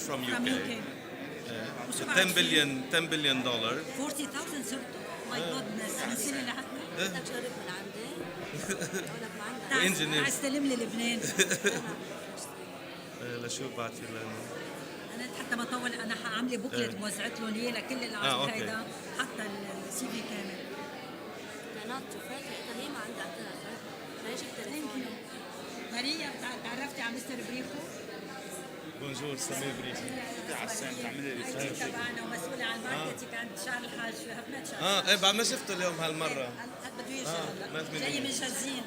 from UK. from UK. $10 billion. 40,000 صرتوا. My goodness. من سنة لحتنا. بدك تجرب من عندي؟ أقولك ما عندك. وإنجينير. استلم لي لبنان. لشو بعتي لنا؟ أنا حتى ما طول أنا عاملة بوكلت موزعت له ليه لكل العصر هيدا حتى السي في كامل. بنات شوفت هي ما عندها تليفون. ليش التليفون؟ ماريا تعرفتي على مستر بريخو؟ بونجور سمير بريخو. عسان تعملي لي اي تي تبعنا ومسؤولة عن الماركتينج عند شعر الحاج هبنات شعر. ايه بعد ما شفته اليوم هالمرة. بده يجي هلا. جاي من جازين.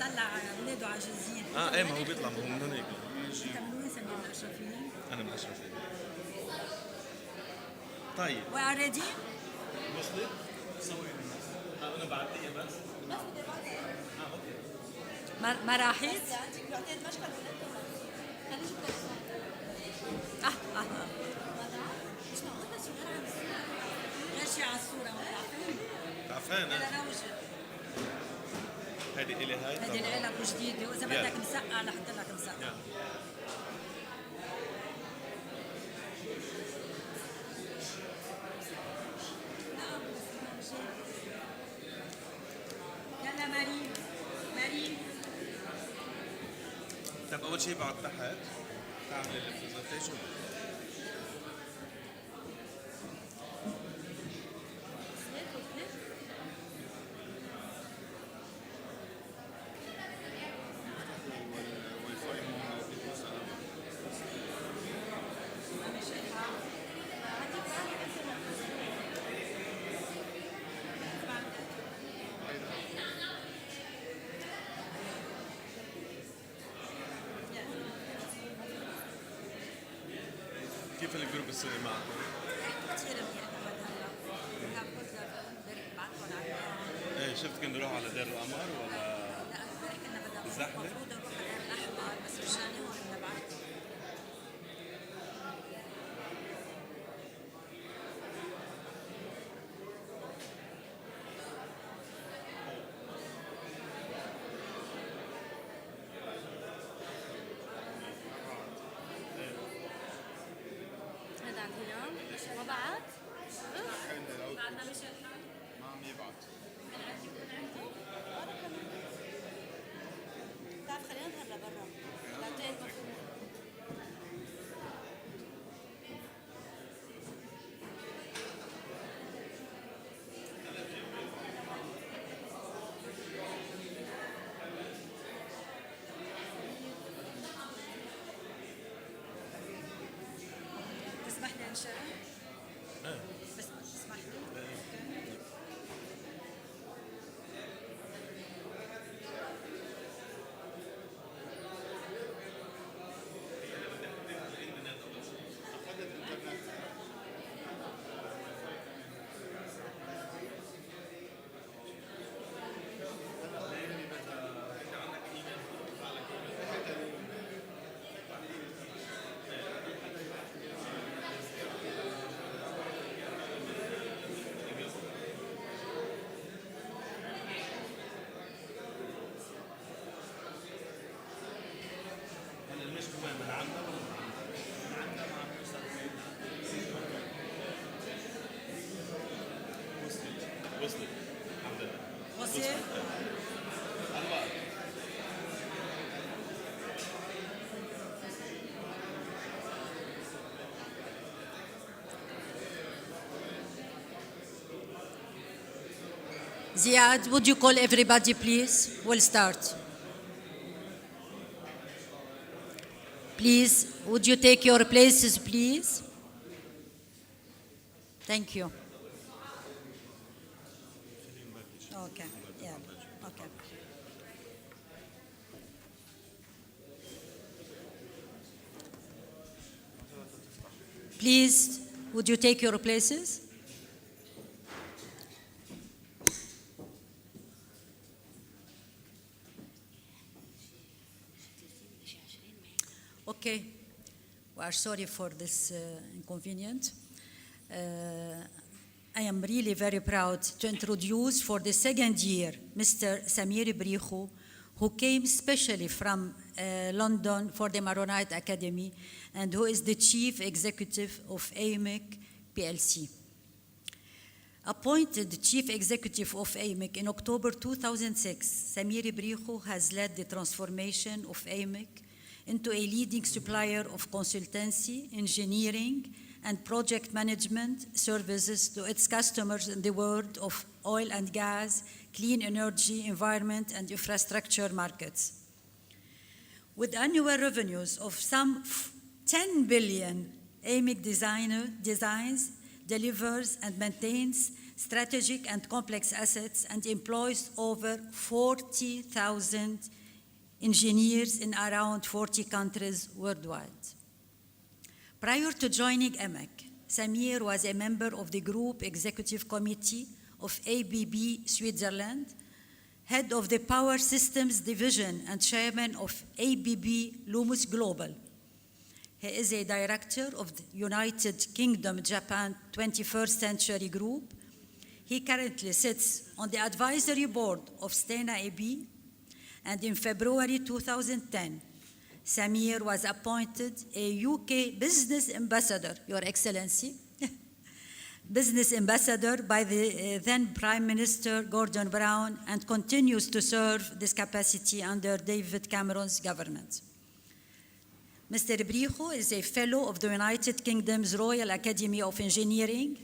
طلع اولاده على جازين. ايه ما هو بيطلع ما هو من هنيك. انت من وين سمير الاشرفيين؟ انا من اشرفية. طيب. We are ready? وصلت؟ سوي انا بعتيه بس؟ اوكي. ما راحت؟ عندك بعتين مشكل ولدتهم. خليني اشوف تليفون. مش معقول بس غير عن الصورة. غير شي على الصورة تعفانة. أنا روجة. هيدي إلي هاي؟ هيدي لإلك وجديدة وإذا بدك مسقعة لحط لك مسقعة. يلا مريم. طب أول شيء بقعد تحت تعمل البرزنتيشن. كيف الجروب السوري معكم؟ كثير منيح هلا. بعتهم على ايه شفت كنا نروح على دير القمر ولا؟ لا امبارح كنا بدنا بالزحمة؟ المفروض نروح على دير الأحمر بس مشان هون بدنا بعد. هذا عندنا ما بعت؟ بعدنا مش الحال. ما عم يبعت. تعرف خلينا نظهر لبرا. بعتين مفهوم. تسمح لي انشغل؟ بس تسمح لي؟ وصلت الحمد لله. وصل؟ Ziad, would you call everybody please? We'll start. Please, would you take your places please? Thank you. Okay, yeah, okay. Please, would you take your places? Okay, we are sorry for this inconvenience. I am really very proud to introduce for the second year Mr. Samir Brikho, who came specially from London for the Maronite Academy and who is the Chief Executive of Amec PLC. Appointed Chief Executive of Amec in October 2006, Samir Brikho has led the transformation of Amec into a leading supplier of consultancy, engineering, and project management services to its customers in the world of oil and gas, clean energy, environment, and infrastructure markets. With annual revenues of some 10 billion, Amec designs, delivers, and maintains strategic and complex assets and employs over 40,000 engineers in around 40 countries worldwide. Prior to joining Amec, Samir was a member of the Group Executive Committee of ABB Switzerland, head of the Power Systems Division and chairman of ABB Lumus Global. He is a director of the United Kingdom Japan 21st Century Group. He currently sits on the advisory board of Stena AB, and in February 2010, Samir was appointed a UK Business Ambassador, Your Excellency, Business Ambassador by the then Prime Minister Gordon Brown, and continues to serve this capacity under David Cameron's government. Mr. Brikho is a fellow of the United Kingdom's Royal Academy of Engineering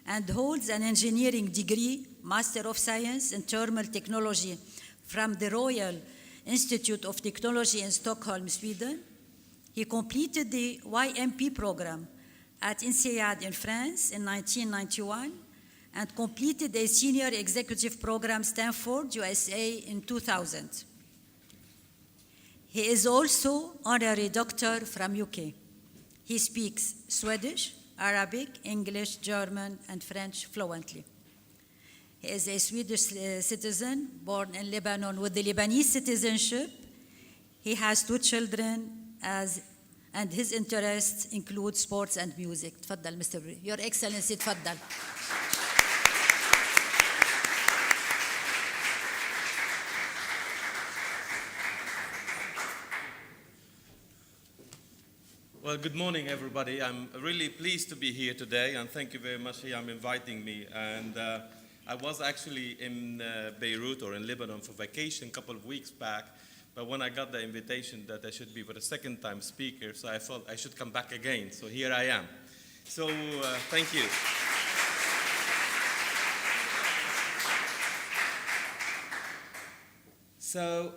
and holds an engineering degree, Master of Science in Thermal Technology from the Royal Institute of Technology in Stockholm, Sweden. He completed the YMP program at INSEAD in France in 1991 and completed a senior executive program Stanford, USA in 2000. He is also honorary doctor from UK. He speaks Swedish, Arabic, English, German, and French fluently. He is a Swedish citizen born in Lebanon with the Lebanese citizenship. He has 2 children and his interests include sports and music. تفضل Mr. Brikho. Your Excellency, تفضل. Well, good morning, everybody. I'm really pleased to be here today, and thank you very much, Hiyam, inviting me. And I was actually in Beirut or in Lebanon for vacation a couple of weeks back, but when I got the invitation that I should be for the second time speaker, so I felt I should come back again. So here I am. So thank you. So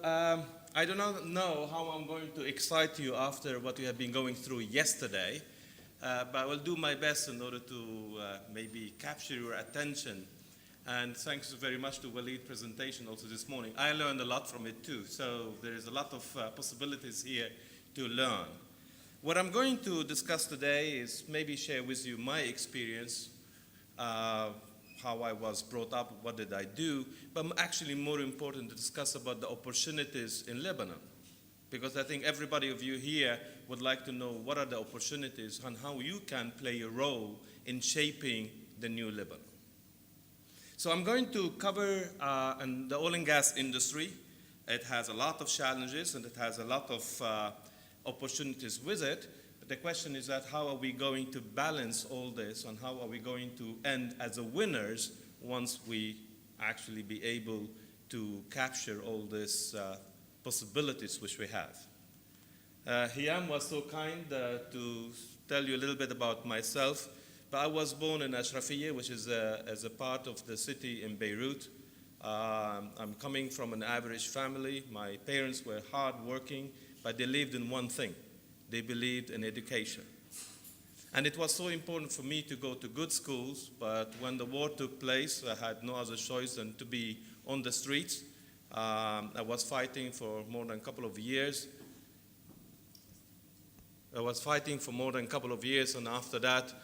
I do not know how I'm going to excite you after what we have been going through yesterday, but I will do my best in order to maybe capture your attention. And thanks very much to Waleed's presentation also this morning. I learned a lot from it too, so there is a lot of possibilities here to learn. What I'm going to discuss today is maybe share with you my experience, how I was brought up, what did I do, but actually more important to discuss about the opportunities in Lebanon. Because I think everybody of you here would like to know what are the opportunities and how you can play a role in shaping the new Lebanon. So I'm going to cover the oil and gas industry. It has a lot of challenges and it has a lot of opportunities with it. The question is that how are we going to balance all this and how are we going to end as a winners once we actually be able to capture all these possibilities which we have. Hiyam was so kind to tell you a little bit about myself, but I was born in Ashrafiyya, which is as a part of the city in Beirut. I'm coming from an average family. My parents were hardworking, but they lived in one thing. They believed in education. And it was so important for me to go to good schools, but when the war took place, I had no other choice than to be on the streets. I was fighting for more than a couple of years. And after that,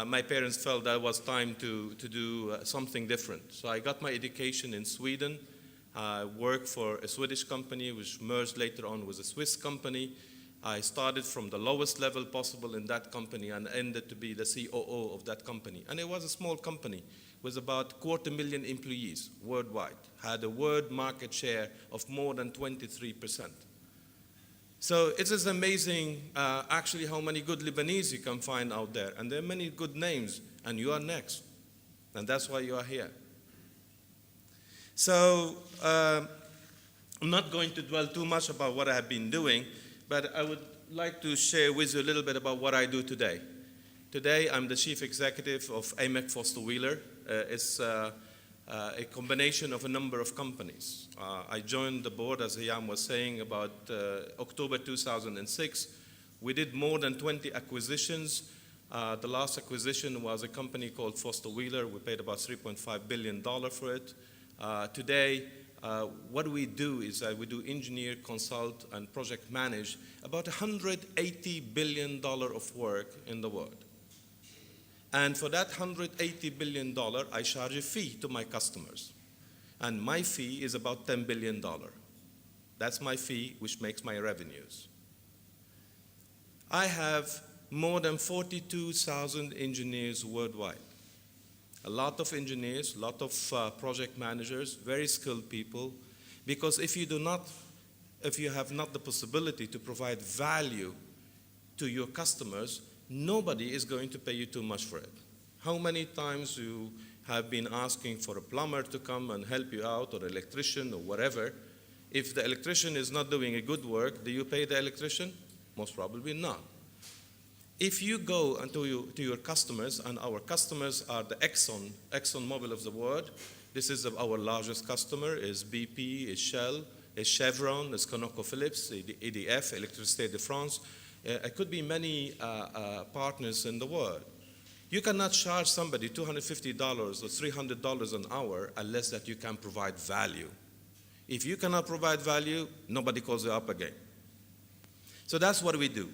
my parents felt that it was time to do something different. So I got my education in Sweden. I worked for a Swedish company, which merged later on with a Swiss company. I started from the lowest level possible in that company and ended to be the COO of that company. And it was a small company with about 250,000 employees worldwide, had a world market share of more than 23%. So it is amazing actually how many good Lebanese you can find out there. And there are many good names, and you are next. And that's why you are here. So I'm not going to dwell too much about what I have been doing, but I would like to share with you a little bit about what I do today. Today, I'm the chief executive of Amec Foster Wheeler. It's a combination of a number of companies. I joined the board, as Hayam was saying, about October 2006. We did more than 20 acquisitions. The last acquisition was a company called Foster Wheeler. We paid about $3.5 billion for it. Today, what we do is that we do engineer, consult, and project manage about $180 billion of work in the world. And for that $180 billion, I charge a fee to my customers. And my fee is about $10 billion. That's my fee, which makes my revenues. I have more than 42,000 engineers worldwide. A lot of engineers, a lot of project managers, very skilled people, because if you have not the possibility to provide value to your customers, nobody is going to pay you too much for it. How many times you have been asking for a plumber to come and help you out, or electrician, or whatever? If the electrician is not doing a good work, do you pay the electrician? Most probably not. If you go to your customers, and our customers are the ExxonMobil of the world, this is our largest customer, is BP, is Shell, is Chevron, is ConocoPhillips, EDF, Electricité de France. It could be many partners in the world. You cannot charge somebody $250 or $300 an hour unless that you can provide value. If you cannot provide value, nobody calls you up again. So that's what we do.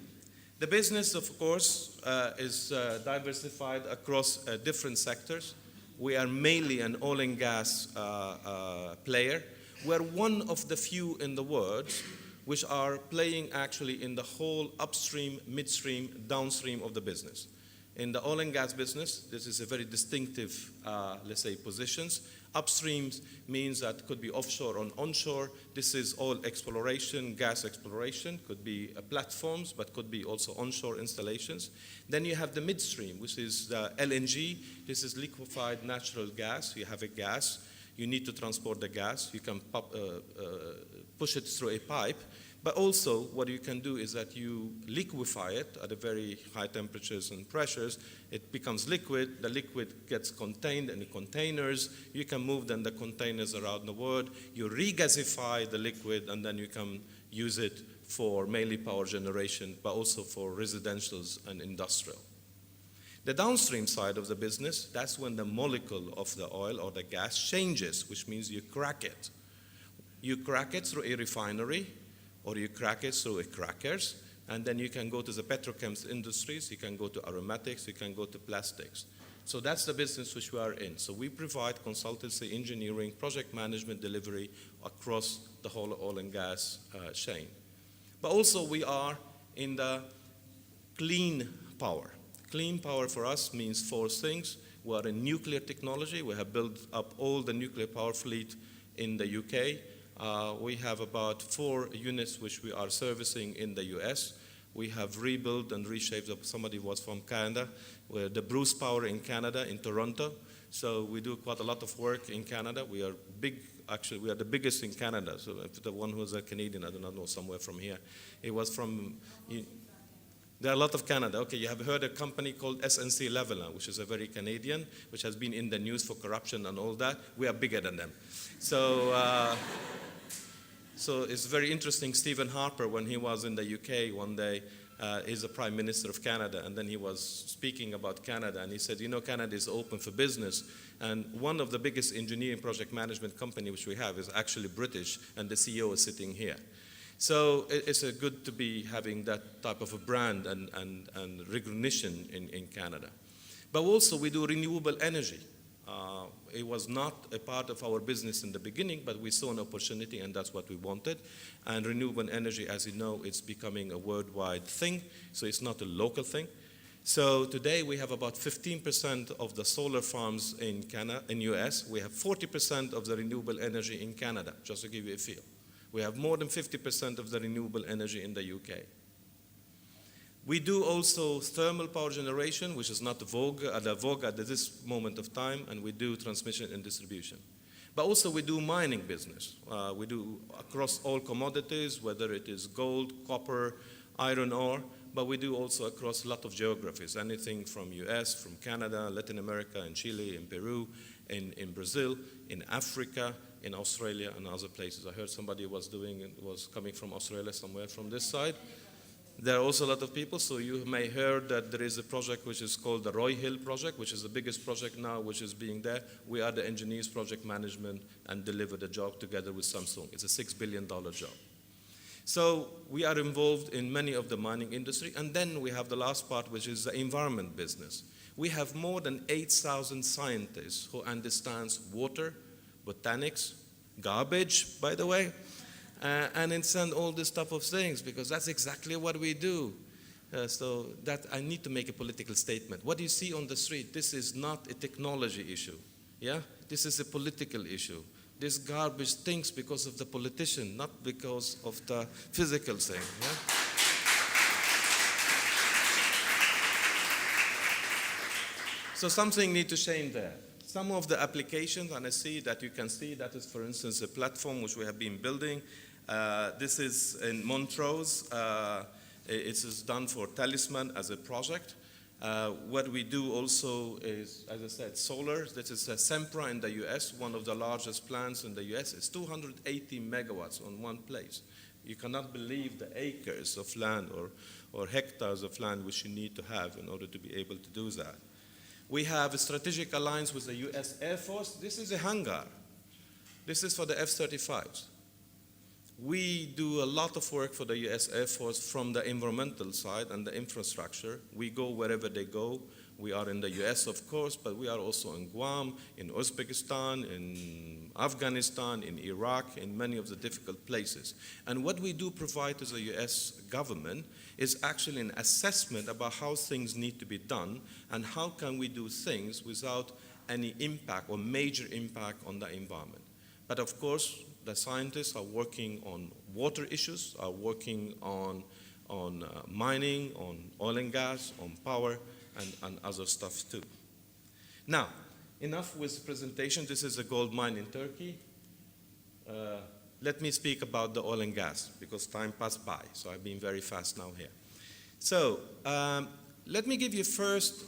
The business, of course, is diversified across different sectors. We are mainly an oil and gas player. We're one of the few in the world which are playing actually in the whole upstream, midstream, downstream of the business. In the oil and gas business, this is a very distinctive, let's say, positions. Upstream means that could be offshore or onshore. This is oil exploration, gas exploration, could be platforms, but could be also onshore installations. Then you have the midstream, which is the LNG. This is liquefied natural gas. You have a gas. You need to transport the gas. You can push it through a pipe. But also, what you can do is that you liquefy it at a very high temperatures and pressures. It becomes liquid. The liquid gets contained in containers. You can move then the containers around the world. You regasify the liquid, and then you can use it for mainly power generation, but also for residentials and industrial. The downstream side of the business, that's when the molecule of the oil or the gas changes, which means you crack it. You crack it through a refinery, or you crack it through crackers, and then you can go to the petrochemical industries, you can go to aromatics, you can go to plastics. So that's the business which we are in. So we provide consultancy, engineering, project management, delivery across the whole oil and gas chain. But also we are in the clean power. Clean power for us means four things. We are in nuclear technology. We have built up all the nuclear power fleet in the UK. We have about 4 units which we are servicing in the US. We have rebuilt and reshaped. Somebody was from Canada. We're the Bruce Power in Canada, in Toronto. So we do quite a lot of work in Canada. We are big, actually, we are the biggest in Canada. So if the one who's a Canadian, I do not know, somewhere from here. It was from, there are a lot of Canada. Okay, you have heard a company called SNC Lebanon, which is a very Canadian, which has been in the news for corruption and all that. We are bigger than them. So, so it's very interesting. Stephen Harper, when he was in the UK one day, he's the Prime Minister of Canada, and then he was speaking about Canada, and he said, you know, Canada is open for business, and one of the biggest engineering project management company which we have is actually British, and the CEO is sitting here. So it's good to be having that type of a brand and recognition in Canada. But also we do renewable energy. It was not a part of our business in the beginning, but we saw an opportunity, and that's what we wanted. And renewable energy, as you know, it's becoming a worldwide thing, so it's not a local thing. So today we have about 15% of the solar farms in Canada, in US. We have 40% of the renewable energy in Canada, just to give you a feel. We have more than 50% of the renewable energy in the UK. We do also thermal power generation, which is not the vogue at this moment of time, and we do transmission and distribution. But also we do mining business. We do across all commodities, whether it is gold, copper, iron ore, but we do also across a lot of geographies, anything from US, from Canada, Latin America, in Chile, in Peru, in Brazil, in Africa, in Australia, and other places. I heard somebody was coming from Australia somewhere from this side. There are also a lot of people, so you may heard that there is a project which is called the Roy Hill project, which is the biggest project now which is being there. We are the engineers, project management, and deliver the job together with Samsung. It's a $6 billion job. So we are involved in many of the mining industry, and then we have the last part, which is the environment business. We have more than 8,000 scientists who understands water, botanics, garbage, by the way, and understand all this type of things, because that's exactly what we do. So that I need to make a political statement. What you see on the street, this is not a technology issue. Yeah, this is a political issue. This garbage stinks because of the politician, not because of the physical thing. Yeah? So something needs to change there. Some of the applications, and I see that you can see, that is, for instance, a platform which we have been building. This is in Montrose. It is done for Talisman as a project. What we do also is, as I said, solar. This is Sempra in the US, one of the largest plants in the US. It's 280 megawatts on one place. You cannot believe the acres of land or hectares of land which you need to have in order to be able to do that. We have a strategic alliance with the US Air Force. This is a hangar. This is for the F-35s. We do a lot of work for the US Air Force from the environmental side and the infrastructure. We go wherever they go. We are in the US, of course, but we are also in Guam, in Uzbekistan, in Afghanistan, in Iraq, in many of the difficult places. And what we do provide to the US government is actually an assessment about how things need to be done and how can we do things without any impact or major impact on the environment. But of course, the scientists are working on water issues, are working on mining, on oil and gas, on power, and other stuff too. Now, enough with the presentation. This is a gold mine in Turkey. Let me speak about the oil and gas, because time passed by, so I've been very fast now here. So, let me give you first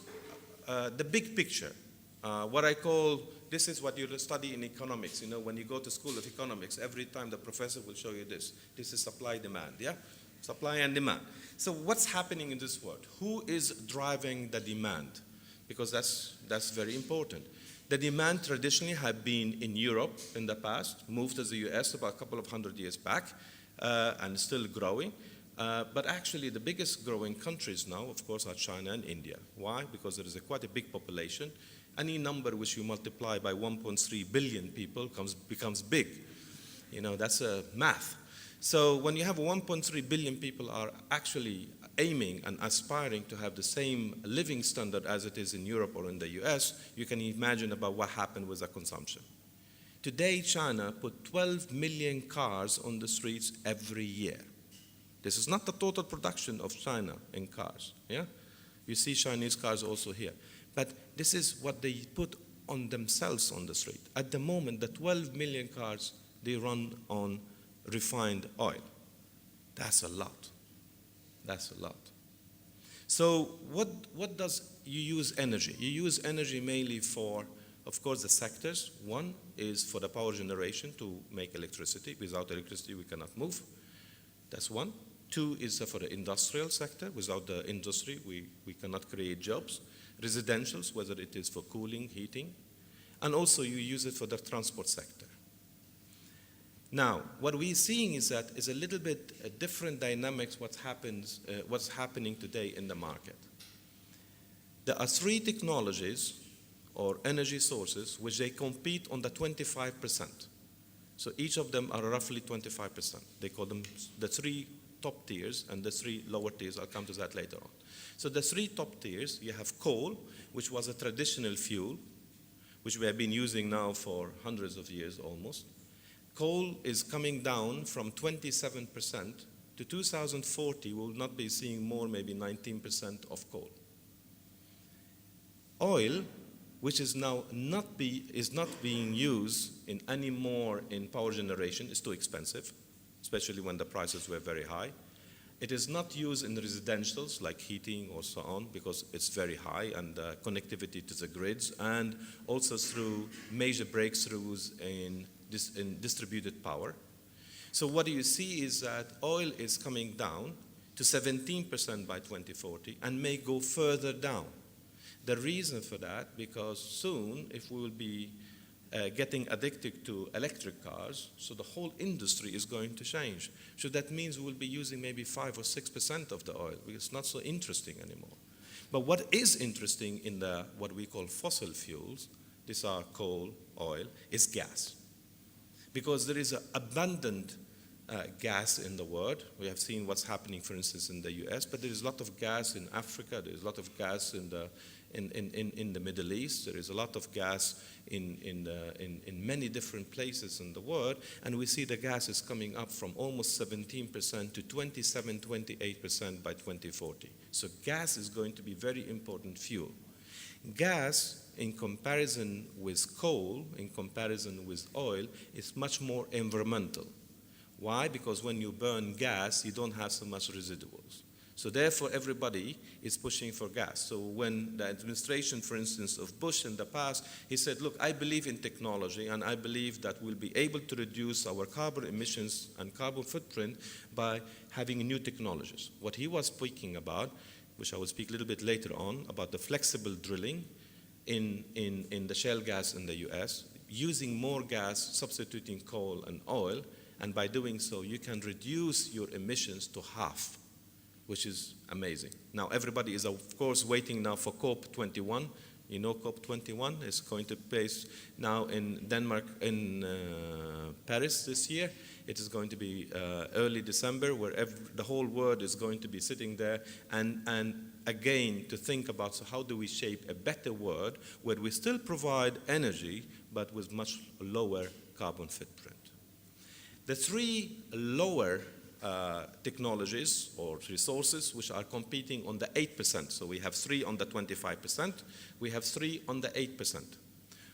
the big picture, what I call. This is what you study in economics. You know, when you go to School of Economics, every time the professor will show you this. This is supply demand, yeah? Supply and demand. So what's happening in this world? Who is driving the demand? Because that's very important. The demand traditionally had been in Europe in the past, moved to the US about a couple of hundred years back, and still growing. But actually the biggest growing countries now, of course, are China and India. Why? Because there is quite a big population. Any number which you multiply by 1.3 billion people becomes big. You know, that's math. So when you have 1.3 billion people are actually aiming and aspiring to have the same living standard as it is in Europe or in the US, you can imagine about what happened with the consumption. Today, China put 12 million cars on the streets every year. This is not the total production of China in cars. Yeah? You see Chinese cars also here. But this is what they put on themselves on the street. At the moment, the 12 million cars, they run on refined oil. That's a lot. That's a lot. So what does you use energy? You use energy mainly for, of course, the sectors. One is for the power generation to make electricity. Without electricity, we cannot move. That's one. Two is for the industrial sector. Without the industry, we cannot create jobs. Residentials, whether it is for cooling, heating, and also you use it for the transport sector. Now, what we're seeing is that is a little bit a different dynamics what's happening today in the market. There are three technologies or energy sources which they compete on the 25%. So each of them are roughly 25%. They call them the three top tiers and the three lower tiers. I'll come to that later on. So the three top tiers, you have coal, which was a traditional fuel, which we have been using now for hundreds of years almost. Coal is coming down from 27% to 2040. We will not be seeing more, maybe 19% of coal. Oil, which is now not being used in any more in power generation, is too expensive, especially when the prices were very high. It is not used in residentials like heating or so on because it's very high, and connectivity to the grids, and also through major breakthroughs in distributed power. So what you see is that oil is coming down to 17% by 2040 and may go further down. The reason for that, because soon, if we will be getting addicted to electric cars, so the whole industry is going to change. So that means we'll be using maybe 5 or 6% of the oil, because it's not so interesting anymore. But what is interesting in the what we call fossil fuels, these are coal, oil, is gas. Because there is an abundant gas in the world. We have seen what's happening, for instance, in the US, but there is a lot of gas in Africa, there is a lot of gas in the Middle East, there is a lot of gas in many different places in the world, and we see the gas is coming up from almost 17% to 27, 28% by 2040. So gas is going to be very important fuel. Gas, in comparison with coal, in comparison with oil, is much more environmental. Why? Because when you burn gas, you don't have so much residuals. So therefore, everybody is pushing for gas. So when the administration, for instance, of Bush in the past, he said, look, I believe in technology, and I believe that we'll be able to reduce our carbon emissions and carbon footprint by having new technologies. What he was speaking about, which I will speak a little bit later on, about the flexible drilling in the shale gas in the US, using more gas, substituting coal and oil, and by doing so, you can reduce your emissions to half, which is amazing. Now, everybody is, of course, waiting now for COP21. You know COP21 is going to take place now in Denmark, in Paris this year. It is going to be early December, where the whole world is going to be sitting there and again to think about, so how do we shape a better world where we still provide energy but with much lower carbon footprint. The three lower technologies or resources which are competing on the 8%. So we have 3 on the 25%, we have 3 on the 8%.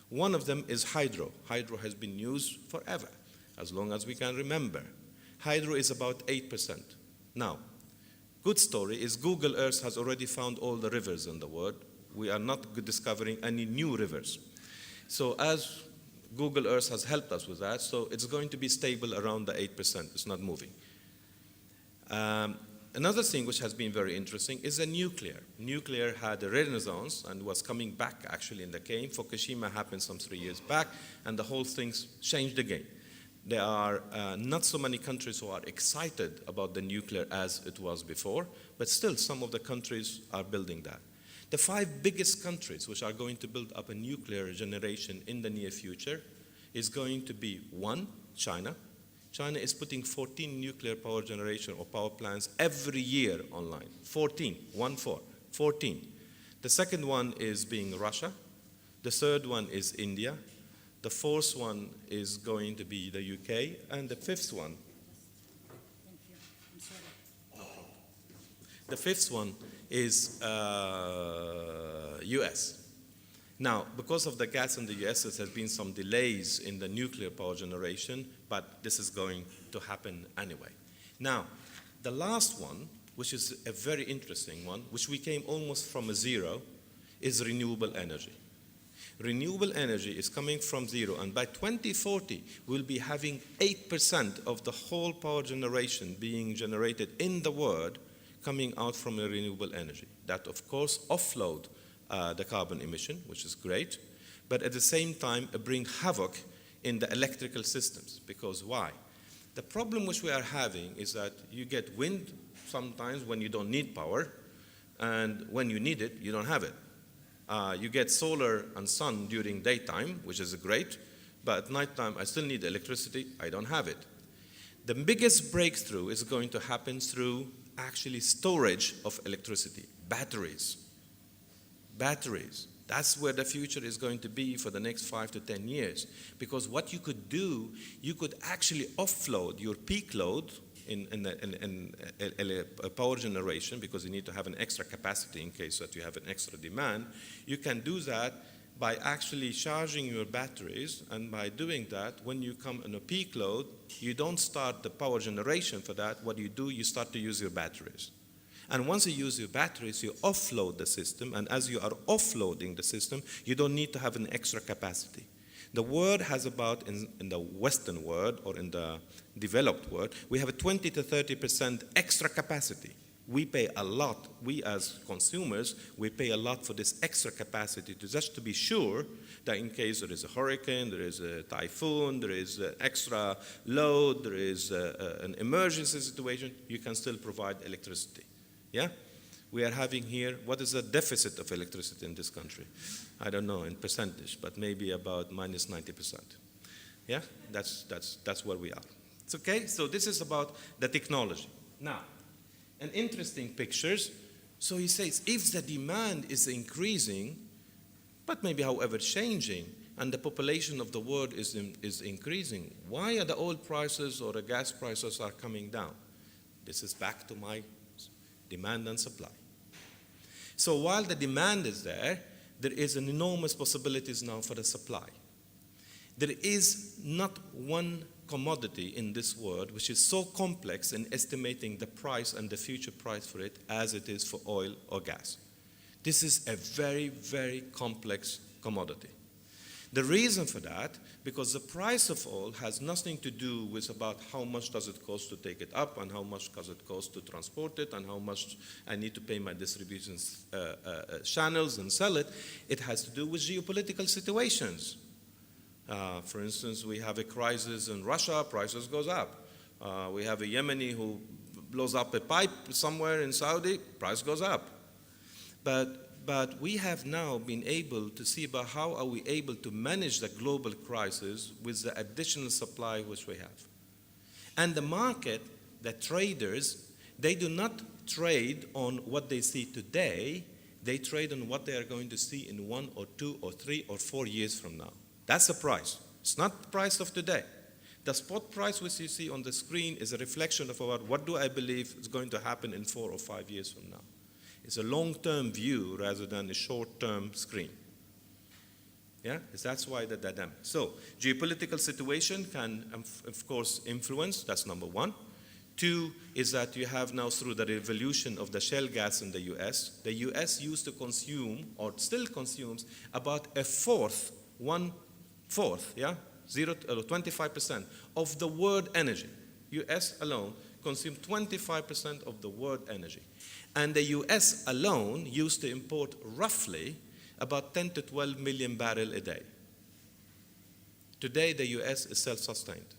One of them is hydro. Hydro has been used forever, as long as we can remember. Hydro is about 8%. Now, good story is Google Earth has already found all the rivers in the world. We are not discovering any new rivers. So as Google Earth has helped us with that, so it's going to be stable around the 8%. It's not moving. Another thing which has been very interesting is the nuclear. Nuclear had a renaissance and was coming back actually in the game. Fukushima happened some 3 years back, and the whole thing changed again. There are not so many countries who are excited about the nuclear as it was before, but still some of the countries are building that. The 5 biggest countries which are going to build up a nuclear generation in the near future is going to be 1, China. China is putting 14 nuclear power generation or power plants every year online. 14, 14. The second one is being Russia. The third one is India. The fourth one is going to be the UK. And the fifth one. Thank you. I'm sorry. The fifth one is US. Now, because of the gas in the US, there has been some delays in the nuclear power generation, but this is going to happen anyway. Now, the last one, which is a very interesting one, which we came almost from a zero, is renewable energy. Renewable energy is coming from zero, and by 2040, we'll be having 8% of the whole power generation being generated in the world coming out from a renewable energy. That, of course, offload the carbon emission, which is great, but at the same time bring havoc in the electrical systems. Because why? The problem which we are having is that you get wind sometimes when you don't need power, and when you need it, you don't have it. You get solar and sun during daytime, which is great, but at nighttime I still need electricity. I don't have it. The biggest breakthrough is going to happen through actually storage of electricity, batteries. Batteries. That's where the future is going to be for the next 5 to 10 years. Because what you could do, you could actually offload your peak load in power generation, because you need to have an extra capacity in case that you have an extra demand. You can do that by actually charging your batteries, and by doing that, when you come on a peak load, you don't start the power generation for that. What you do, you start to use your batteries. And once you use your batteries, you offload the system, and as you are offloading the system, you don't need to have an extra capacity. The world has about, in the Western world or in the developed world, we have a 20 to 30% extra capacity. We pay a lot, we as consumers, we pay a lot for this extra capacity just to be sure that in case there is a hurricane, there is a typhoon, there is an extra load, there is an emergency situation, you can still provide electricity. Yeah? We are having here, what is the deficit of electricity in this country? I don't know in percentage, but maybe about minus 90%. Yeah? That's where we are. It's okay? So this is about the technology. Now, an interesting pictures. So he says, if the demand is increasing, but maybe however changing, and the population of the world is increasing, why are the oil prices or the gas prices are coming down? This is back to my demand and supply. So while the demand is there is an enormous possibilities now for the supply. There is not one commodity in this world which is so complex in estimating the price and the future price for it as it is for oil or gas. This is a very, very complex commodity. The reason for that, because the price of oil has nothing to do with about how much does it cost to take it up and how much does it cost to transport it and how much I need to pay my distribution channels and sell it. It has to do with geopolitical situations. For instance, we have a crisis in Russia, prices goes up. We have a Yemeni who blows up a pipe somewhere in Saudi, price goes up. But we have now been able to see about how are we able to manage the global crisis with the additional supply which we have. And the market, the traders, they do not trade on what they see today, they trade on what they are going to see in 1 or 2 or 3 or 4 years from now. That's the price. It's not the price of today. The spot price which you see on the screen is a reflection of about what do I believe is going to happen in 4 or 5 years from now. It's a long-term view rather than a short-term screen. Yeah, that's why the dynamic. So, geopolitical situation can, of course, influence. That's number one. 2 is that you have now, through the revolution of the shale gas in the U.S., the U.S. used to consume, or still consumes, about a fourth, 1/4, yeah, 25% of the world energy. U.S. alone consumes 25% of the world energy. And the U.S. alone used to import roughly about 10 to 12 million barrels a day. Today, the U.S. is self-sustained.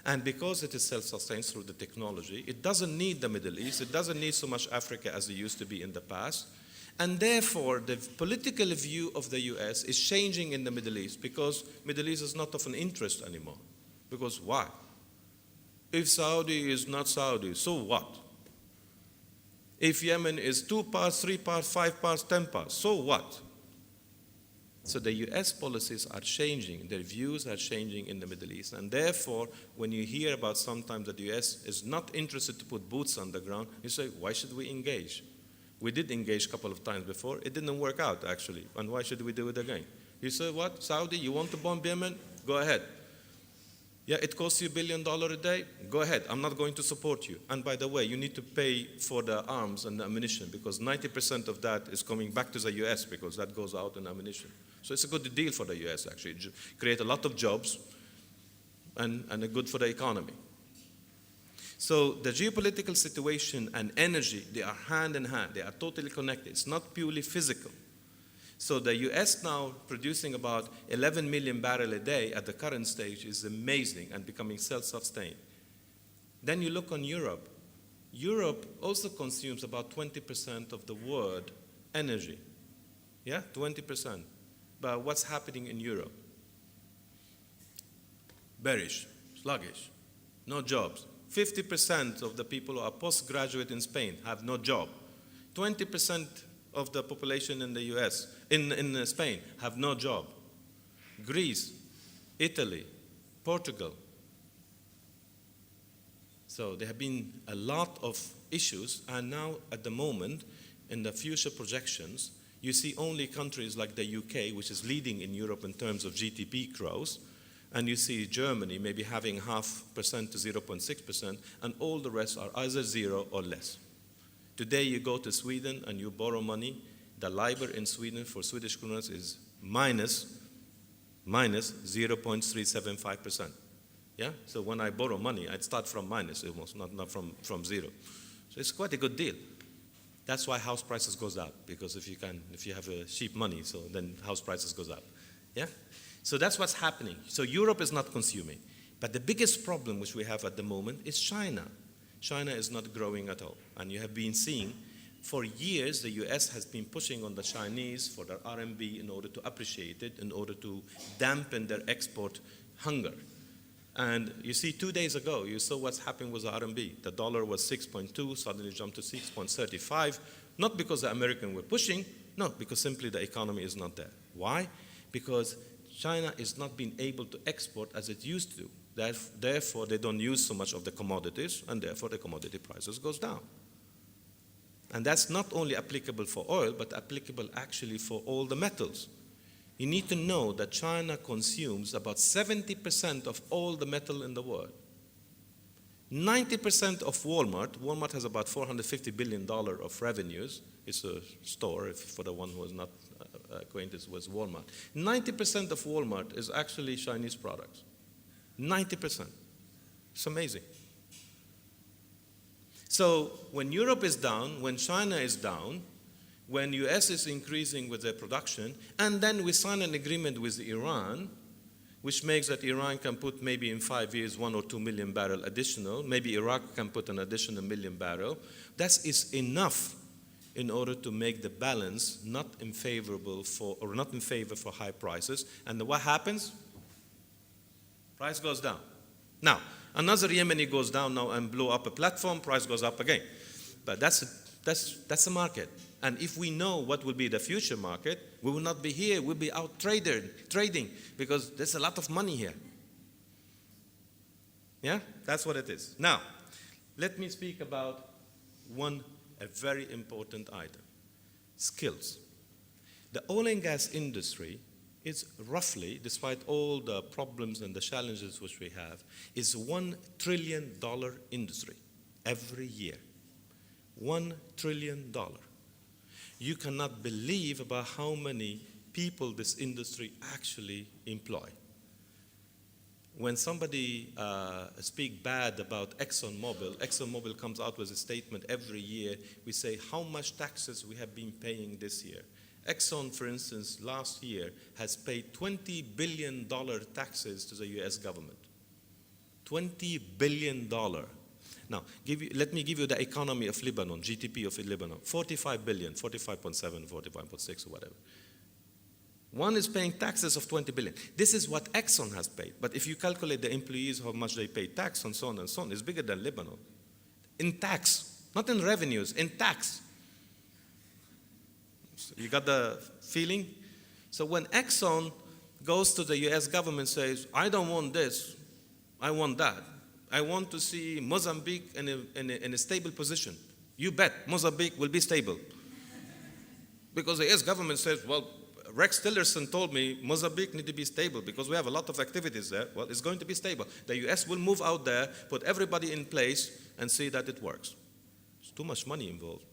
And because it is self-sustained through the technology, it doesn't need the Middle East, it doesn't need so much Africa as it used to be in the past. And therefore, the political view of the U.S. is changing in the Middle East because Middle East is not of an interest anymore. Because why? If Saudi is not Saudi, so what? If Yemen is 2 parts, 3 parts, 5 parts, 10 parts, so what? So the U.S. policies are changing, their views are changing in the Middle East, and therefore, when you hear about sometimes that the U.S. is not interested to put boots on the ground, you say, why should we engage? We did engage a couple of times before, it didn't work out actually, and why should we do it again? You say, what, Saudi, you want to bomb Yemen? Go ahead. Yeah, it costs you $1 billion a day? Go ahead, I'm not going to support you. And by the way, you need to pay for the arms and the ammunition because 90% of that is coming back to the US because that goes out in ammunition. So it's a good deal for the US actually. Create a lot of jobs and good for the economy. So the geopolitical situation and energy, they are hand in hand. They are totally connected. It's not purely physical. So the U.S. now producing about 11 million barrels a day at the current stage is amazing and becoming self-sustained. Then you look on Europe. Europe also consumes about 20% of the world energy. Yeah, 20%. But what's happening in Europe? Bearish, sluggish, no jobs. 50% of the people who are postgraduate in Spain have no job. 20% of the population in the US, in Spain, have no job. Greece, Italy, Portugal. So there have been a lot of issues, and now at the moment, in the future projections, you see only countries like the UK, which is leading in Europe in terms of GDP growth, and you see Germany maybe having 0.5% to 0.6%, and all the rest are either 0 or less. Today you go to Sweden and you borrow money, the LIBOR in Sweden for Swedish kronas is minus 0.375%. Yeah? So when I borrow money, I'd start from minus almost, not from 0. So it's quite a good deal. That's why house prices goes up, because if you have a cheap money, so then house prices goes up. Yeah? So that's what's happening. So Europe is not consuming. But the biggest problem which we have at the moment is China. China is not growing at all. And you have been seeing, for years, the US has been pushing on the Chinese for their RMB in order to appreciate it, in order to dampen their export hunger. And you see, 2 days ago, you saw what's happened with the RMB. The dollar was 6.2, suddenly jumped to 6.35, not because the Americans were pushing, no, because simply the economy is not there. Why? Because China is not being able to export as it used to. Therefore, they don't use so much of the commodities, and therefore the commodity prices goes down. And that's not only applicable for oil, but applicable actually for all the metals. You need to know that China consumes about 70% of all the metal in the world. 90% of Walmart has about $450 billion of revenues. It's a store, for the one who is not acquainted with Walmart. 90% of Walmart is actually Chinese products. 90%. It's amazing. So when Europe is down, when China is down, when US is increasing with their production, and then we sign an agreement with Iran, which makes that Iran can put maybe in 5 years 1 or 2 million barrel additional, maybe Iraq can put an additional million barrel, that is enough in order to make the balance not in favor for high prices. And what happens? Price goes down. Now, another Yemeni goes down now and blow up a platform, price goes up again. But that's a market. And if we know what will be the future market, we will not be here, we'll be out trading, because there's a lot of money here. Yeah, that's what it is. Now, let me speak about a very important item, skills. The oil and gas industry is roughly, despite all the problems and the challenges which we have, is $1 trillion industry every year. $1 trillion. You cannot believe about how many people this industry actually employ. When somebody speaks bad about ExxonMobil comes out with a statement every year. We say how much taxes we have been paying this year. Exxon, for instance, last year has paid $20 billion taxes to the US government. $20 billion. Now, let me give you the economy of Lebanon, GDP of Lebanon, 45 billion, 45.7, 45.6 or whatever. One is paying taxes of 20 billion. This is what Exxon has paid. But if you calculate the employees, how much they pay tax and so on, it's bigger than Lebanon. In tax, not in revenues, in tax. So you got the feeling? So when Exxon goes to the US government and says, I don't want this, I want that. I want to see Mozambique in a stable position. You bet Mozambique will be stable. Because the US government says, well, Rex Tillerson told me Mozambique need to be stable because we have a lot of activities there. Well, it's going to be stable. The US will move out there, put everybody in place, and see that it works. It's too much money involved.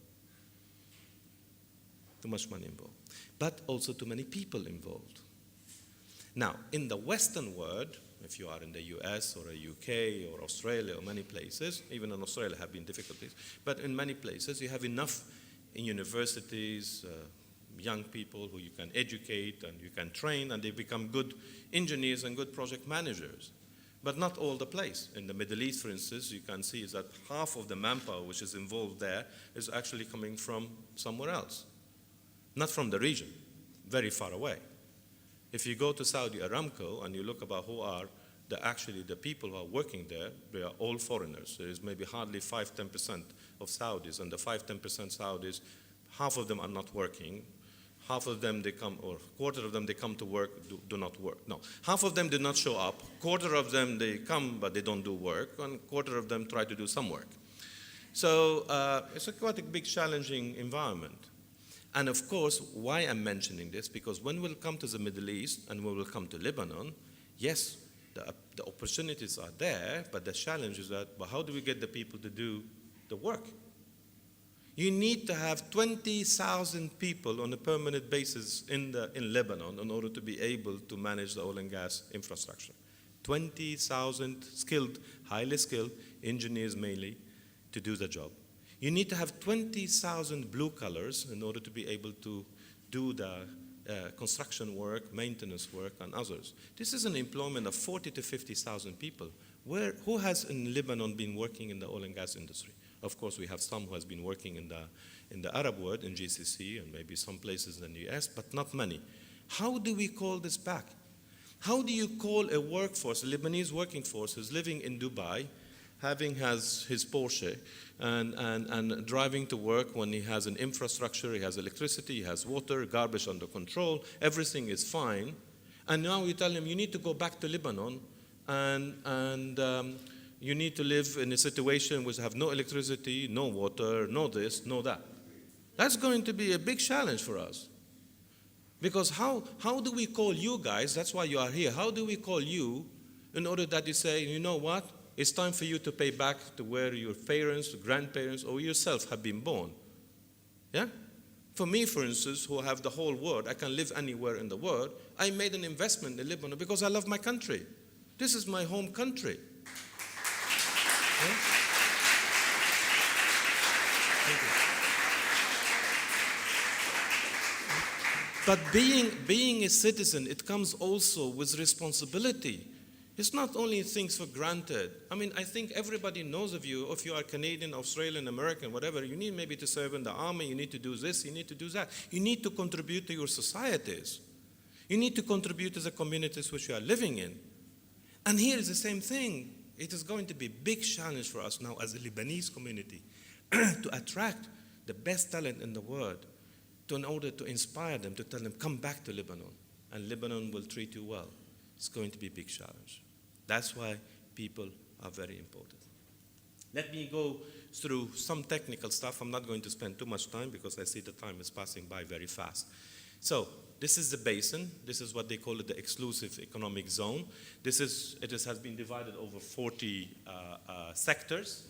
Too much money involved. But also too many people involved. Now, in the Western world, if you are in the US or a UK or Australia or many places, even in Australia have been difficulties, but in many places you have enough in universities, young people who you can educate and you can train, and they become good engineers and good project managers. But not all the place. In the Middle East, for instance, you can see is that half of the manpower which is involved there is actually coming from somewhere else, not from the region. very far away. If you go to Saudi Aramco and you look about who are actually the people who are working there, they are all foreigners. There is maybe hardly 5-10% of Saudis, and the 5-10% Saudis, half of them are not working. Half of them they come, or a quarter of them they come to work, do not work. No, half of them did not show up. Quarter of them they come but they don't do work, and a quarter of them try to do some work. So it's quite a big challenging environment. And of course, why I'm mentioning this, because when we'll come to the Middle East and when we'll come to Lebanon, yes, the opportunities are there, but the challenge is that, well, how do we get the people to do the work? You need to have 20,000 people on a permanent basis in Lebanon in order to be able to manage the oil and gas infrastructure. 20,000 skilled, highly skilled engineers mainly to do the job. You need to have 20,000 blue collars in order to be able to do the construction work, maintenance work, and others. This is an employment of 40 to 50,000 people. Who has in Lebanon been working in the oil and gas industry? Of course, we have some who has been working in the Arab world, in GCC, and maybe some places in the US, but not many. How do we call this back? How do you call a workforce, a Lebanese working force who's living in Dubai, has his Porsche, and driving to work when he has an infrastructure, he has electricity, he has water, garbage under control, everything is fine, and now you tell him you need to go back to Lebanon and you need to live in a situation which have no electricity, no water, no this, no that. That's going to be a big challenge for us. Because how do we call you guys, that's why you are here, how do we call you in order that you say, you know what, it's time for you to pay back to where your parents, grandparents, or yourself have been born. Yeah? For me, for instance, who have the whole world, I can live anywhere in the world, I made an investment in Lebanon because I love my country. This is my home country. Yeah? Thank you. But being a citizen, it comes also with responsibility. It's not only things for granted. I mean, I think everybody knows of you, if you are Canadian, Australian, American, whatever, you need maybe to serve in the army, you need to do this, you need to do that. You need to contribute to your societies. You need to contribute to the communities which you are living in. And here is the same thing. It is going to be a big challenge for us now as a Lebanese community to attract the best talent in the world in order to inspire them, to tell them, come back to Lebanon, and Lebanon will treat you well. It's going to be a big challenge. That's why people are very important. Let me go through some technical stuff. I'm not going to spend too much time because I see the time is passing by very fast. So this is the basin. This is what they call it, the exclusive economic zone. It has been divided over 40 sectors.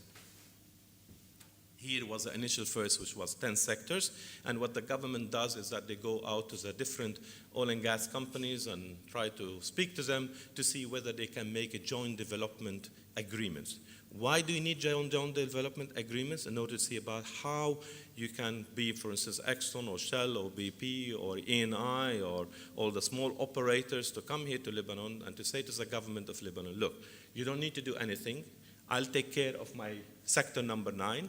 Here was the initial first, which was 10 sectors. And what the government does is that they go out to the different oil and gas companies and try to speak to them to see whether they can make a joint development agreements. Why do you need joint development agreements? In order to see about how you can be, for instance, Exxon or Shell or BP or ENI or all the small operators to come here to Lebanon and to say to the government of Lebanon, look, you don't need to do anything. I'll take care of my sector number 9.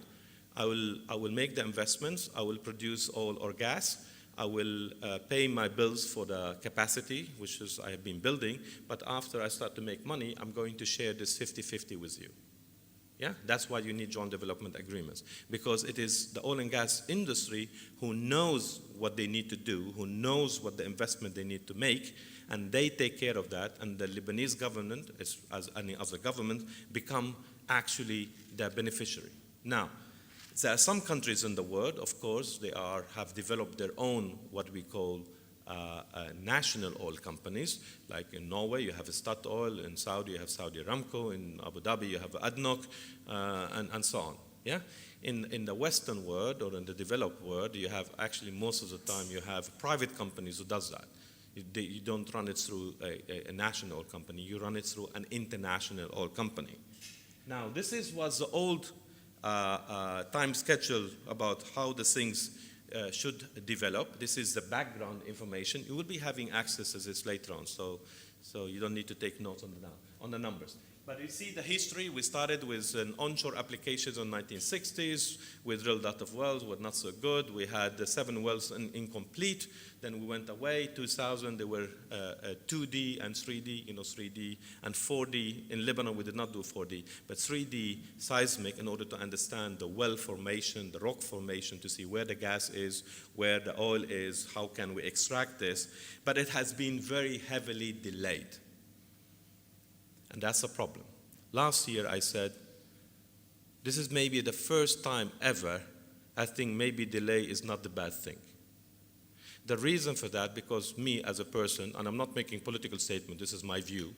I will make the investments. I will produce oil or gas. I will pay my bills for the capacity, which is I have been building. But after I start to make money, I'm going to share this 50-50 with you. Yeah, that's why you need joint development agreements, because it is the oil and gas industry who knows what they need to do, who knows what the investment they need to make, and they take care of that. And the Lebanese government, as any other government, become actually the beneficiary. Now, there are some countries in the world, of course, they have developed their own, what we call national oil companies. Like in Norway, you have Statoil. In Saudi, you have Saudi Aramco. In Abu Dhabi, you have ADNOC, and so on. Yeah? In the Western world or in the developed world, you have actually most of the time you have private companies who does that. You don't run it through a national oil company. You run it through an international oil company. Now, this was the old time schedule about how the things should develop. This is the background information. You will be having access to this later on, so you don't need to take notes on the numbers. But you see the history, we started with an onshore applications in 1960s. We drilled a lot of wells, were not so good. We had the 7 wells incomplete. Then we went away. 2000, there were 2D and 3D, 3D and 4D. In Lebanon, we did not do 4D, but 3D seismic in order to understand the well formation, the rock formation, to see where the gas is, where the oil is, how can we extract this. But it has been very heavily delayed. And that's a problem. Last year I said, this is maybe the first time ever I think maybe delay is not the bad thing. The reason for that, because me as a person, and I'm not making political statement, this is my view,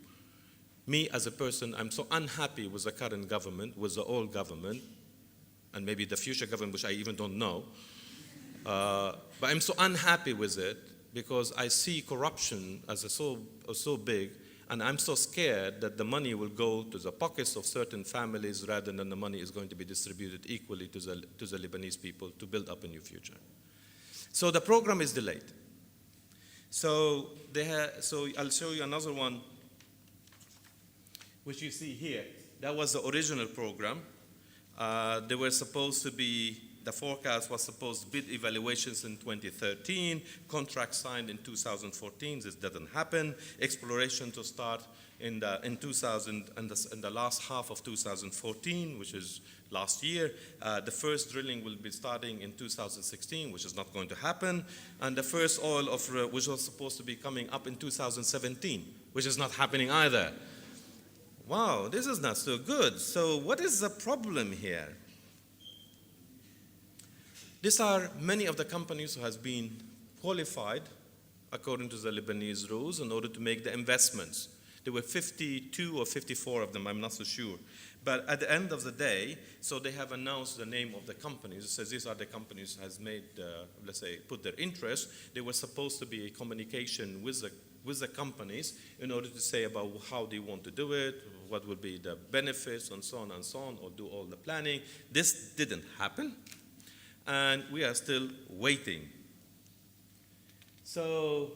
me as a person, I'm so unhappy with the current government, with the old government, and maybe the future government, which I even don't know, but I'm so unhappy with it because I see corruption as so big. And I'm so scared that the money will go to the pockets of certain families rather than the money is going to be distributed equally to the Lebanese people to build up a new future. So the program is delayed. So I'll show you another one, which you see here. That was the original program. They were supposed to be, the forecast was supposed to bid evaluations in 2013, contract signed in 2014. This didn't happen. Exploration to start in the last half of 2014, which is last year. The first drilling will be starting in 2016, which is not going to happen. And the first oil which was supposed to be coming up in 2017, which is not happening either. Wow, this is not so good. So what is the problem here? These are many of the companies who has been qualified according to the Lebanese rules in order to make the investments. There were 52 or 54 of them, I'm not so sure. But at the end of the day, so they have announced the name of the companies. It says these are the companies has made, let's say, put their interest. There was supposed to be a communication with the companies in order to say about how they want to do it, what would be the benefits, and so on, or do all the planning. This didn't happen. And we are still waiting. So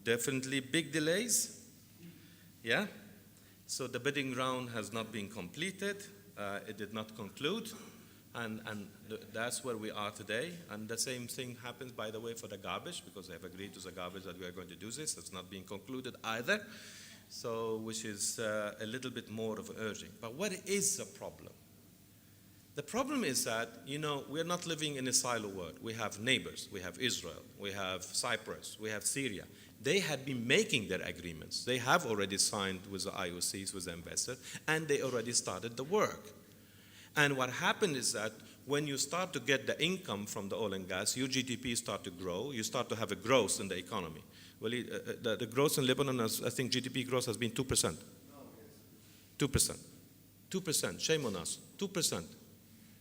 definitely big delays. Yeah. So the bidding round has not been completed. It did not conclude. And that's where we are today. And the same thing happens, by the way, for the garbage, because they have agreed to the garbage that we are going to do this. It's not being concluded either. So which is a little bit more of urging. But what is the problem? The problem is that, we're not living in a silo world. We have neighbors. We have Israel. We have Cyprus. We have Syria. They had been making their agreements. They have already signed with the IOCs, with the investors, and they already started the work. And what happened is that when you start to get the income from the oil and gas, your GDP start to grow. You start to have a growth in the economy. Well, the growth in Lebanon, I think GDP growth has been 2%. 2%. 2%. Shame on us. 2%.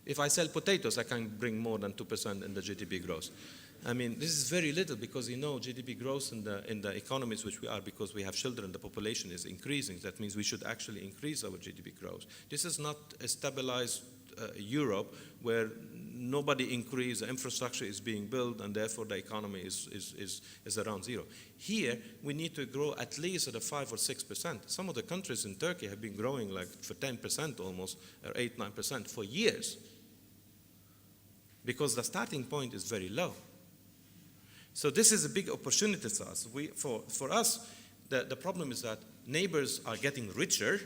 If I sell potatoes, I can bring more than 2% in the GDP growth. I mean, this is very little because, GDP growth in the economies which we are, because we have children, the population is increasing. That means we should actually increase our GDP growth. This is not a stabilized Europe where nobody increases, the infrastructure is being built, and therefore the economy is around zero. Here, we need to grow at least at a 5 or 6%. Some of the countries in Turkey have been growing like for 10% almost, or 8, 9% for years. Because the starting point is very low. So this is a big opportunity to us. For us, the problem is that neighbors are getting richer.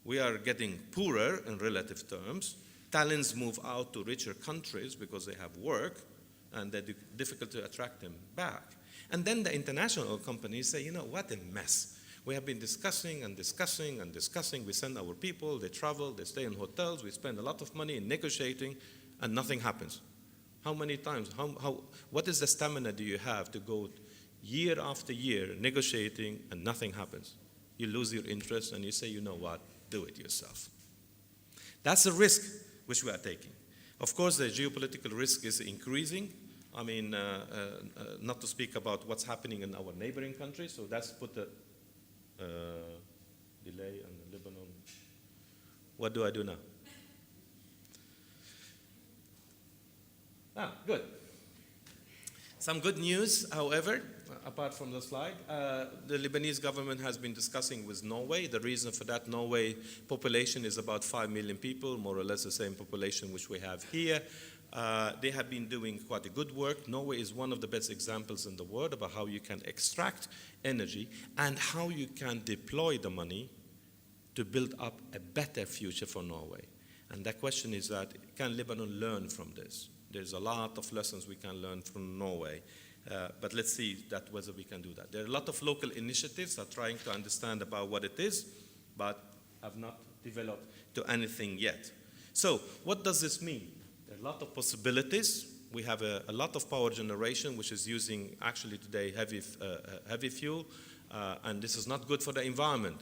We are getting poorer in relative terms. Talents move out to richer countries because they have work, and they're difficult to attract them back. And then the international companies say, what a mess. We have been discussing and discussing and discussing. We send our people, they travel, they stay in hotels, we spend a lot of money in negotiating, and nothing happens. How many times? What is the stamina do you have to go year after year negotiating and nothing happens? You lose your interest and you say, what, do it yourself. That's a risk which we are taking. Of course, the geopolitical risk is increasing. I mean, not to speak about what's happening in our neighboring countries. So that's put a delay on Lebanon. What do I do now? Good. Some good news, however, apart from the slide. The Lebanese government has been discussing with Norway. The reason for that, Norway population is about 5 million people, more or less the same population which we have here. They have been doing quite a good work. Norway is one of the best examples in the world about how you can extract energy and how you can deploy the money to build up a better future for Norway. And the question is that, can Lebanon learn from this? There's a lot of lessons we can learn from Norway. But let's see whether we can do that. There are a lot of local initiatives that are trying to understand about what it is, but have not developed to anything yet. So what does this mean? There are a lot of possibilities. We have a lot of power generation, which is using actually today heavy fuel, and this is not good for the environment.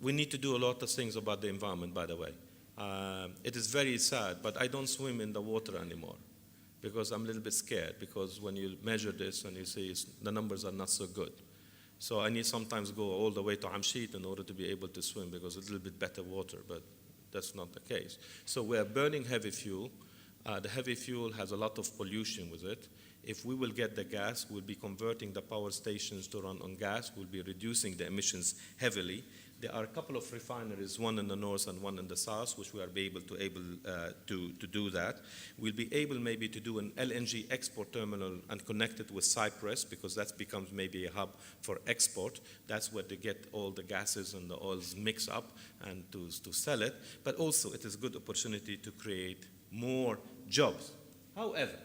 We need to do a lot of things about the environment, by the way. It is very sad, but I don't swim in the water anymore because I'm a little bit scared, because when you measure this and you see the numbers are not so good. So I need sometimes go all the way to Amshit in order to be able to swim, because it's a little bit better water, but that's not the case. So we're burning heavy fuel. The heavy fuel has a lot of pollution with it. If we will get the gas, we'll be converting the power stations to run on gas. We'll be reducing the emissions heavily. There are a couple of refineries, one in the north and one in the south, which we are able to do that. We'll be able maybe to do an LNG export terminal and connect it with Cyprus, because that becomes maybe a hub for export. That's where they get all the gases and the oils mixed up and to sell it. But also it is a good opportunity to create more jobs. However,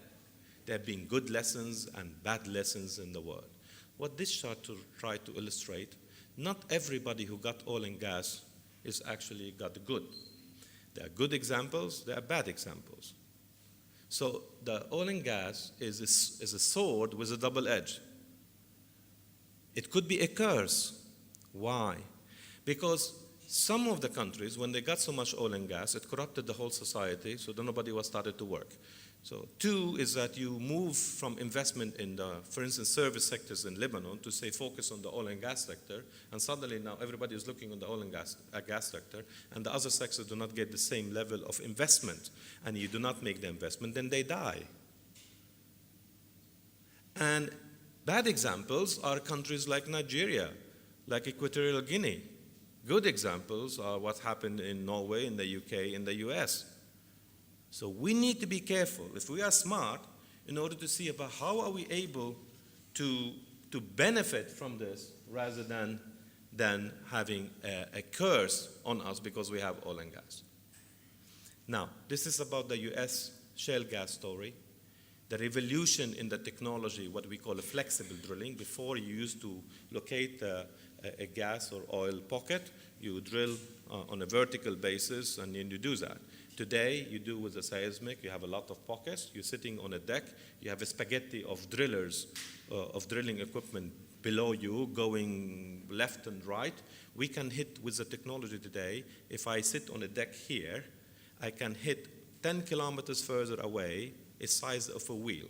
there have been good lessons and bad lessons in the world. What this chart to try to illustrate, not everybody who got oil and gas is actually got good. There are good examples, there are bad examples. So the oil and gas is a sword with a double edge. It could be a curse. Why? Because some of the countries, when they got so much oil and gas, it corrupted the whole society, so then nobody was started to work. So two is that you move from investment in the, for instance, service sectors in Lebanon to say focus on the oil and gas sector, and suddenly now everybody is looking on the oil and gas sector, and the other sectors do not get the same level of investment, and you do not make the investment, then they die. And bad examples are countries like Nigeria, like Equatorial Guinea. Good examples are what happened in Norway, in the UK, in the US. So we need to be careful, if we are smart, in order to see about how are we able to benefit from this rather than having a curse on us because we have oil and gas. Now, this is about the US shale gas story. The revolution in the technology, what we call a flexible drilling. Before, you used to locate a gas or oil pocket, you drill on a vertical basis, and then you do that. Today, you do with a seismic, you have a lot of pockets, you're sitting on a deck, you have a spaghetti of drillers, of drilling equipment below you, going left and right. We can hit with the technology today, if I sit on a deck here, I can hit 10 kilometers further away, a size of a wheel.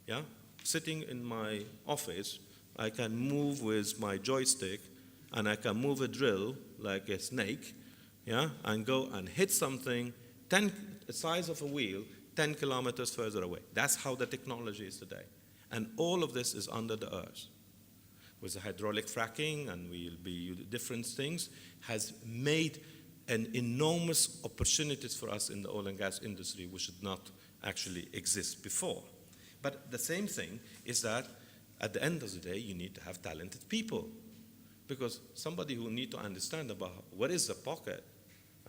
Yeah? Sitting in my office, I can move with my joystick, and I can move a drill like a snake, yeah, and go and hit something the size of a wheel 10 kilometers further away. That's how the technology is today. And all of this is under the earth. With the hydraulic fracking, and we'll be different things, has made an enormous opportunities for us in the oil and gas industry, which did not actually exist before. But the same thing is that at the end of the day, you need to have talented people. Because somebody who need to understand about what is the pocket,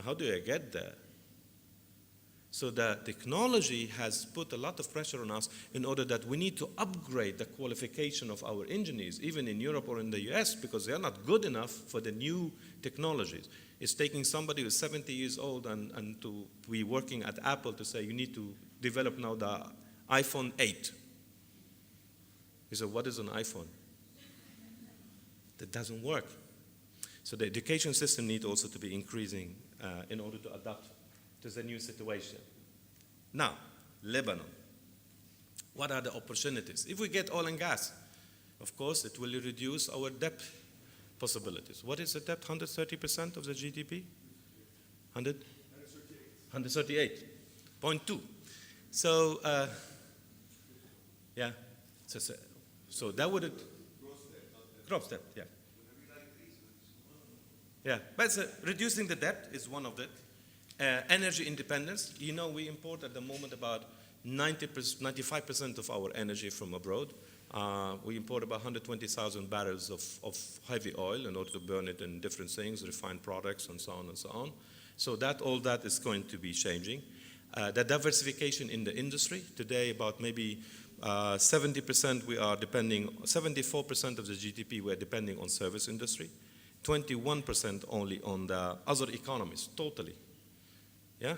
how do I get there? So the technology has put a lot of pressure on us in order that we need to upgrade the qualification of our engineers, even in Europe or in the US, because they are not good enough for the new technologies. It's taking somebody who's 70 years old and to be working at Apple to say, you need to develop now the iPhone 8. He said, what is an iPhone? That doesn't work. So the education system needs also to be increasing in order to adapt to the new situation. Now, Lebanon. What are the opportunities? If we get oil and gas, of course, it will reduce our debt possibilities. What is the debt? 130% of the GDP? 138.2. So Yeah. So that would gross debt, yeah. Yeah, but reducing the debt is one of it. Energy independence. You know, we import at the moment about 95% of our energy from abroad. We import about 120,000 barrels of heavy oil in order to burn it in different things, refined products, and so on and so on. So all that is going to be changing. The diversification in the industry. Today, about maybe 70% we are depending, 74% of the GDP we are depending on service industry, 21% only on the other economies, totally. Yeah?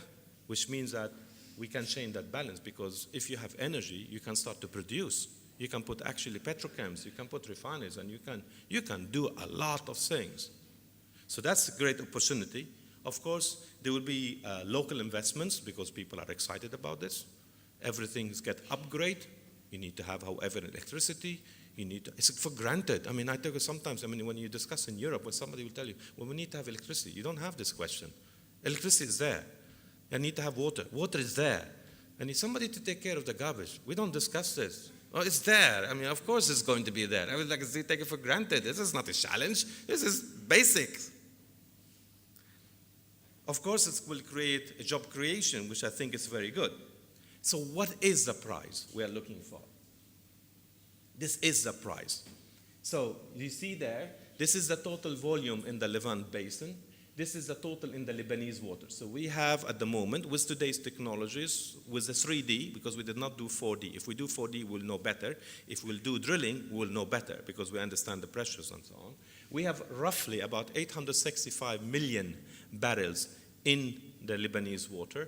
Which means that we can change that balance, because if you have energy, you can start to produce. You can put actually petrochemicals, you can put refineries, and you can do a lot of things. So that's a great opportunity. Of course, there will be local investments because people are excited about this. Everything's get upgrade. You need to have, however, electricity. It's for granted. I mean, I tell you sometimes, when you discuss in Europe, when somebody will tell you, well, we need to have electricity. You don't have this question. Electricity is there. I need to have water. Water is there. I need somebody to take care of the garbage. We don't discuss this. Oh, it's there. Of course it's going to be there. I would like to take it for granted. This is not a challenge. This is basic. Of course, it will create a job creation, which I think is very good. So what is the price we are looking for? This is the price. So you see there, this is the total volume in the Levant Basin. This is the total in the Lebanese water. So we have at the moment, with today's technologies, with the 3D, because we did not do 4D. If we do 4D, we'll know better. If we'll do drilling, we'll know better, because we understand the pressures and so on. We have roughly about 865 million barrels in the Lebanese water.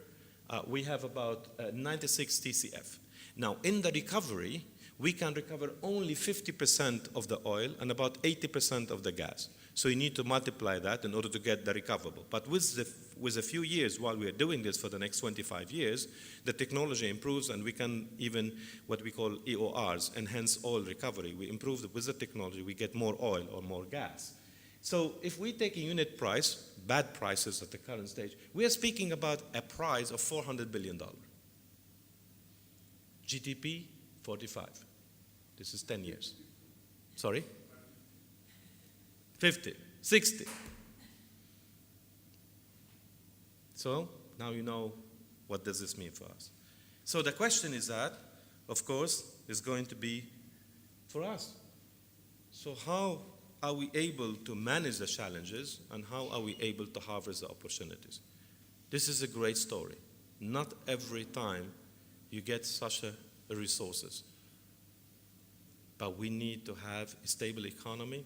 We have about 96 TCF. Now, in the recovery, we can recover only 50% of the oil and about 80% of the gas. So you need to multiply that in order to get the recoverable. But with a few years, while we are doing this for the next 25 years, the technology improves, and we can even what we call EORs, enhanced oil recovery. We improve with the technology, we get more oil or more gas. So if we take a unit price, bad prices at the current stage, we are speaking about a price of $400 billion. GDP, 45. This is 10 years. Sorry? 50, 60. So now you know what does this mean for us. So the question is that, of course, is going to be for us. So how are we able to manage the challenges, and how are we able to harvest the opportunities? This is a great story. Not every time you get such a resources. But we need to have a stable economy.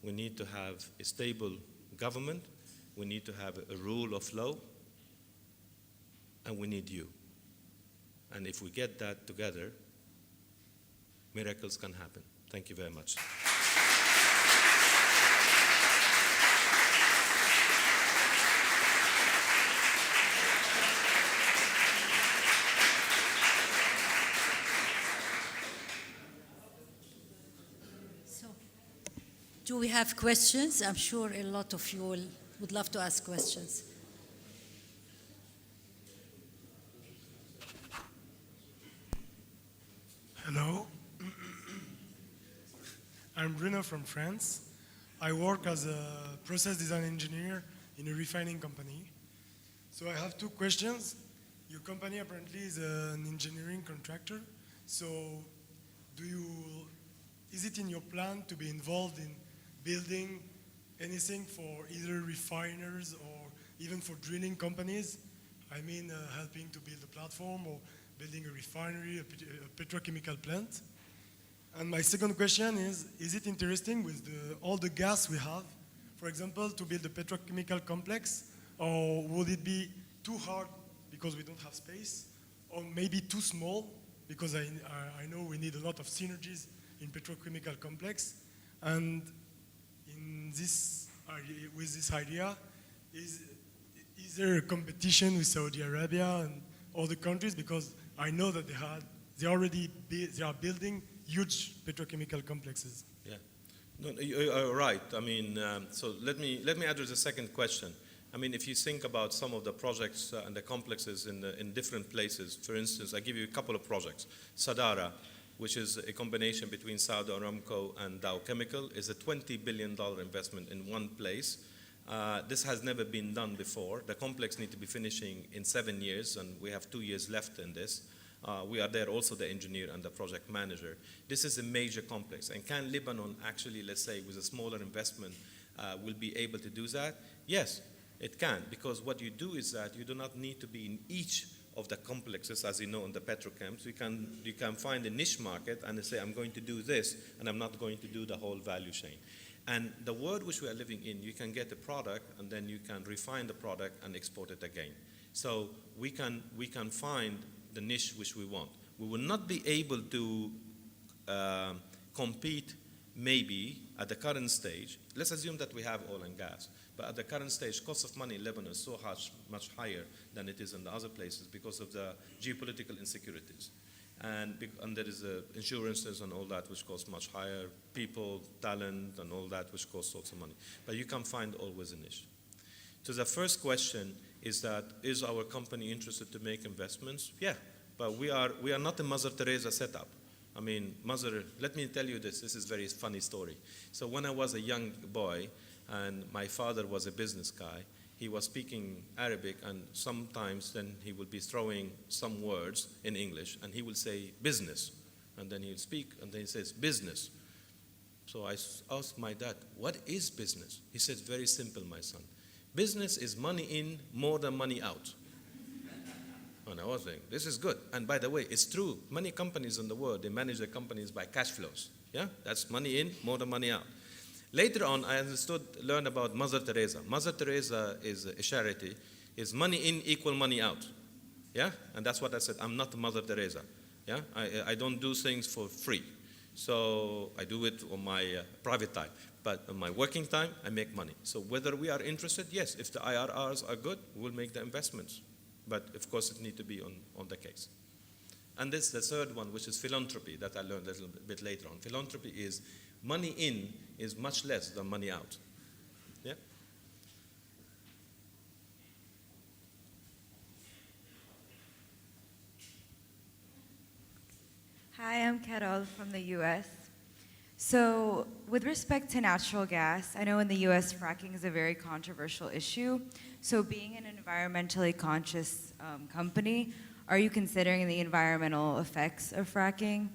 We need to have a stable government. We need to have a rule of law. And we need you. And if we get that together, miracles can happen. Thank you very much. Do we have questions? I'm sure a lot of you would love to ask questions. Hello. I'm Bruno from France. I work as a process design engineer in a refining company. So I have two questions. Your company apparently is an engineering contractor. So is it in your plan to be involved in building anything for either refiners or even for drilling companies? I mean, helping to build a platform or building a refinery, a petrochemical plant. And my second question is it interesting with all the gas we have, for example, to build a petrochemical complex, or would it be too hard because we don't have space, or maybe too small, because I know we need a lot of synergies in petrochemical complex. And with this idea, is there a competition with Saudi Arabia and other countries? Because I know that they are building huge petrochemical complexes. Yeah, no, you're right. So let me address the second question. If you think about some of the projects and the complexes in different places, for instance, I give you a couple of projects. Sadara, which is a combination between Saudi Aramco and Dow Chemical, is a $20 billion investment in one place. This has never been done before. The complex needs to be finishing in 7 years, and we have 2 years left in this. We are there also the engineer and the project manager. This is a major complex. And can Lebanon actually, let's say, with a smaller investment, will be able to do that? Yes, it can, because what you do is that you do not need to be in each of the complexes, as you know, in the petrochems. You can find a niche market and say, I'm going to do this, and I'm not going to do the whole value chain. And the world which we are living in, you can get a product, and then you can refine the product and export it again. So we can find the niche which we want. We will not be able to compete maybe at the current stage. Let's assume that we have oil and gas. But at the current stage, cost of money in Lebanon is so much higher than it is in the other places because of the geopolitical insecurities. And there is insurances and all that which cost much higher, people, talent, and all that which costs lots of money. But you can find always a niche. So the first question is that, is our company interested to make investments? Yeah, but we are not a Mother Teresa setup. I mean, let me tell you this is a very funny story. So when I was a young boy, and my father was a business guy, he was speaking Arabic, and sometimes then he would be throwing some words in English, and he will say business, and then he'll speak, and then he says business. So I asked my dad, what is business? He said, very simple, my son. Business is money in more than money out. And I was saying, this is good. And by the way, it's true. Many companies in the world, they manage their companies by cash flows. Yeah, that's money in, more than money out. Later on, I learned about Mother Teresa. Mother Teresa is a charity, is money in equal money out. Yeah, and that's what I said. I'm not Mother Teresa. Yeah, I don't do things for free. So I do it on my private time. But on my working time, I make money. So whether we are interested, yes, if the IRRs are good, we'll make the investments. But of course, it needs to be on the case. And this is the third one, which is philanthropy, that I learned a little bit later on. Philanthropy is money in is much less than money out. Yeah? Hi, I'm Carol from the U.S. So with respect to natural gas, I know in the U.S. fracking is a very controversial issue. So being an environmentally conscious company, are you considering the environmental effects of fracking?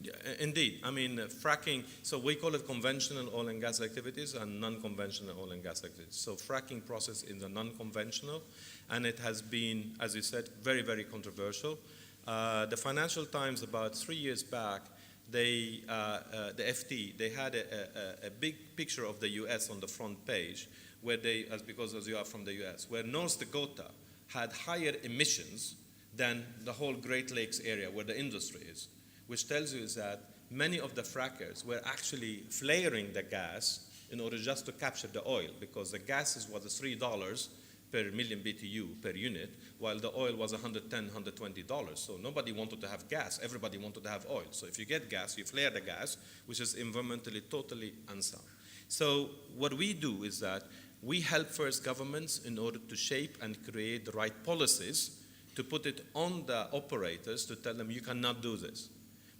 Yeah, indeed. I mean, fracking, so we call it conventional oil and gas activities and non-conventional oil and gas activities. So fracking process is a non-conventional, and it has been, as you said, very, very controversial. The Financial Times, about 3 years back, the FT, they had a big picture of the U.S. on the front page, where because as you are from the U.S., where North Dakota had higher emissions than the whole Great Lakes area where the industry is, which tells you is that many of the frackers were actually flaring the gas in order just to capture the oil, because the gas was $3 per million BTU per unit, while the oil was $110, $120. So nobody wanted to have gas, everybody wanted to have oil. So if you get gas, you flare the gas, which is environmentally totally unsound. So what we do is that we help first governments in order to shape and create the right policies to put it on the operators to tell them you cannot do this.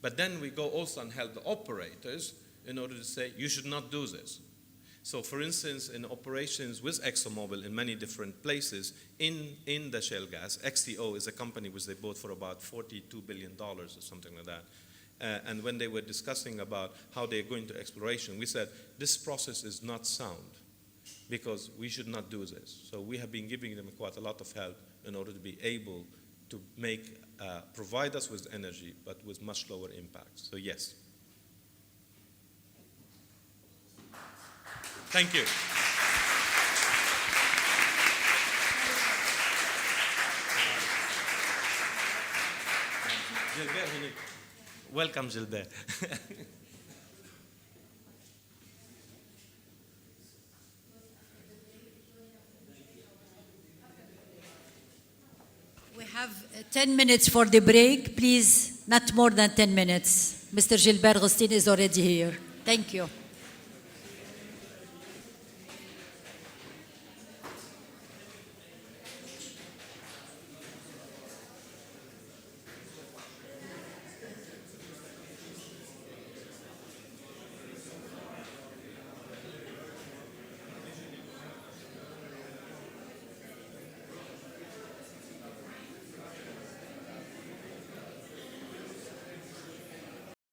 But then we go also and help the operators in order to say you should not do this. So for instance, in operations with ExxonMobil in many different places in the shale gas, XTO is a company which they bought for about $42 billion or something like that. And when they were discussing about how they're going to exploration, we said, this process is not sound because we should not do this. So we have been giving them quite a lot of help in order to be able to provide us with energy, but with much lower impact. So yes. Thank you. Gilbert, welcome, Gilbert. We have 10 minutes for the break. Please, not more than 10 minutes. Mr. Gilbert Gostin is already here. Thank you.